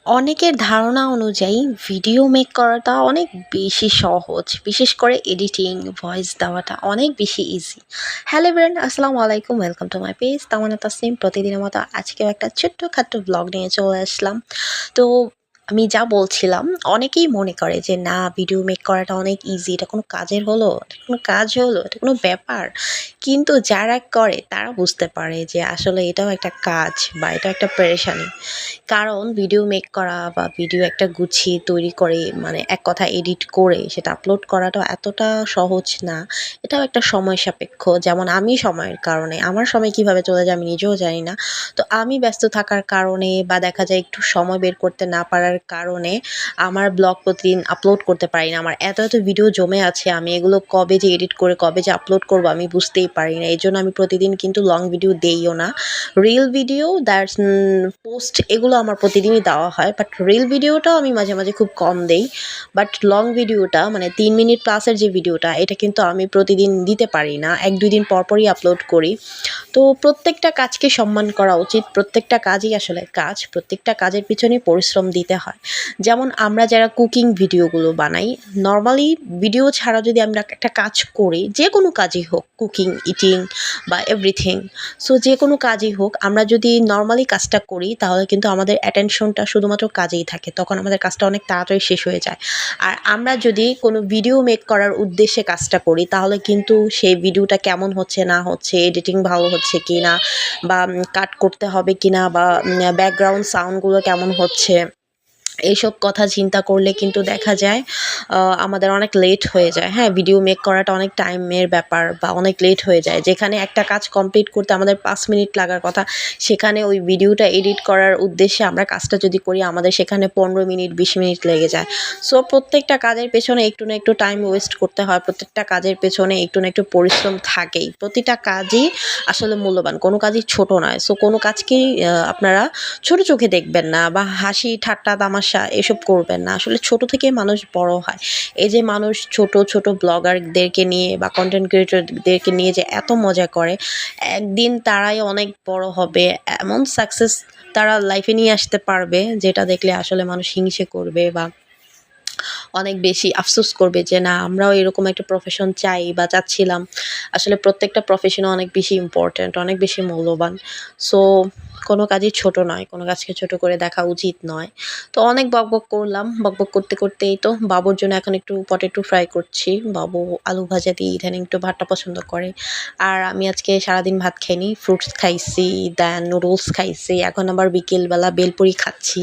অনেকের ধারণা অনুযায়ী ভিডিও মেক করাটা অনেক বেশি সহজ। বিশেষ করে এডিটিং, ভয়েস দেওয়াটা অনেক বেশি ইজি। হ্যালো এভরিওয়ান, আসসালামু আলাইকুম। ওয়েলকাম টু মাই পেজ তামান্না তাসনিম। প্রতিদিনের মতো আজকেও একটা ছোট্টখাট্ট ব্লগ নিয়ে চলে আসলাম। তো আমি যা বলছিলাম, অনেকেই মনে করে যে না, ভিডিও মেক করাটা অনেক ইজি। এটা কোনো কাজের হলো? এটা কোনো কাজ হলো? এটা কোনো ব্যাপার? কিন্তু যারা করে তারা বুঝতে পারে যে আসলে এটাও একটা কাজ বা এটাও একটা পেরেশানি। কারণ ভিডিও মেক করা বা ভিডিও একটা গুছিয়ে তৈরি করে, মানে এক কথা এডিট করে সেটা আপলোড করাটা এতটা সহজ না। এটাও একটা সময় সাপেক্ষ। যেমন আমি সময়ের কারণে আমার সময় কিভাবে চলে যায় আমি নিজেও জানি না। তো আমি ব্যস্ত থাকার কারণে বা দেখা যায় একটু সময় বের করতে না পারার কারণে আমার ব্লগ প্রতিদিন আপলোড করতে পারি না। আমার এত ভিডিও জমে আছে, আমি এগুলো কবে যে এডিট করে কবে যে আপলোড করব আমি বুঝতেই পারি না। এজন্য আমি প্রতিদিন কিন্তু লং ভিডিও দেইও না। রিল ভিডিও দ্যাটস পোস্ট এগুলো আমার প্রতিদিনই দেওয়া হয়, বাট রিল ভিডিওটাও আমি মাঝে মাঝে খুব কম দেই। বাট লং ভিডিওটা মানে 3 মিনিট প্লাসের যে ভিডিওটা, এটা কিন্তু আমি প্রতিদিন দিতে পারি না, 1-2 দিন পরই আপলোড করি। তো প্রত্যেকটা কাজকে সম্মান করা উচিত। প্রত্যেকটা কাজই আসলে কাজ। প্রত্যেকটা কাজের পিছনে পরিশ্রম দিতে হয়। যেমন আমরা যারা কুকিং ভিডিওগুলো বানাই, নর্মালি ভিডিও ছাড়া যদি আমরা একটা কাজ করি, যে কোনো কাজই হোক, কুকিং, ইটিং বা এভরিথিং, সো যে কোনো কাজই হোক, আমরা যদি নর্মালি কাজটা করি তাহলে কিন্তু আমাদের অ্যাটেনশনটা শুধুমাত্র কাজেই থাকে। তখন আমাদের কাজটা অনেক তাড়াতাড়ি শেষ হয়ে যায়। আর আমরা যদি কোনো ভিডিও মেক করার উদ্দেশ্যে কাজটা করি তাহলে কিন্তু সেই ভিডিওটা কেমন হচ্ছে না হচ্ছে, এডিটিং ভালো হচ্ছে কি না, বা কাট করতে হবে কি না, বা ব্যাকগ্রাউন্ড সাউন্ডগুলো কেমন হচ্ছে, এইসব কথা চিন্তা করলে কিন্তু দেখা যায় আমাদের অনেক লেট হয়ে যায়। হ্যাঁ, ভিডিও মেক করাটা অনেক টাইমের ব্যাপার বা অনেক লেট হয়ে যায়। যেখানে একটা কাজ কমপ্লিট করতে আমাদের 5 মিনিট লাগার কথা, সেখানে ওই ভিডিওটা এডিট করার উদ্দেশ্যে আমরা কাজটা যদি করি আমাদের সেখানে 15 মিনিট 20 মিনিট লেগে যায়। সো প্রত্যেকটা কাজের পেছনে একটু না একটু টাইম ওয়েস্ট করতে হয়। প্রত্যেকটা কাজের পেছনে একটু না একটু পরিশ্রম থাকেই। প্রতিটা কাজই আসলে মূল্যবান। কোনো কাজই ছোট নয়। সো কোনো কাজকেই আপনারা ছোট চোখে দেখবেন না বা হাসি ঠাট্টা তামাশা এসব করবেন না। আসলে ছোট থেকেই মানুষ বড় হয়। এই যে মানুষ ছোট ব্লগারদেরকে নিয়ে বা কন্টেন্ট ক্রিয়েটরদেরকে নিয়ে যে এত মজা করে, একদিন তারাই অনেক বড় হবে। এমন সাকসেস তারা লাইফে নিয়ে আসতে পারবে যেটা দেখলে আসলে মানুষ হিংসে করবে বা অনেক বেশি আফসোস করবে যে না, আমরাও এরকম একটা প্রফেশন চাই বা চাচ্ছিলাম। আসলে প্রত্যেকটা প্রফেশনও অনেক বেশি ইম্পর্ট্যান্ট, অনেক বেশি মূল্যবান। সো কোনো কাজই ছোট নয়, কোনো কাজকে ছোট করে দেখা উচিত নয়। তো অনেক বকবক করলাম। বকবক করতেই তো বাবুর জন্য এখন একটু পটেটো ফ্রাই করছি। বাবু আলু ভাজা দিয়ে ইদানিং একটু ভাতটা পছন্দ করে। আর আমি আজকে সারাদিন ভাত খাইনি, ফ্রুটস খাইছি, দেন নুডলস খাইছি। এখন আবার বিকেলবেলা বেলপুরি খাচ্ছি।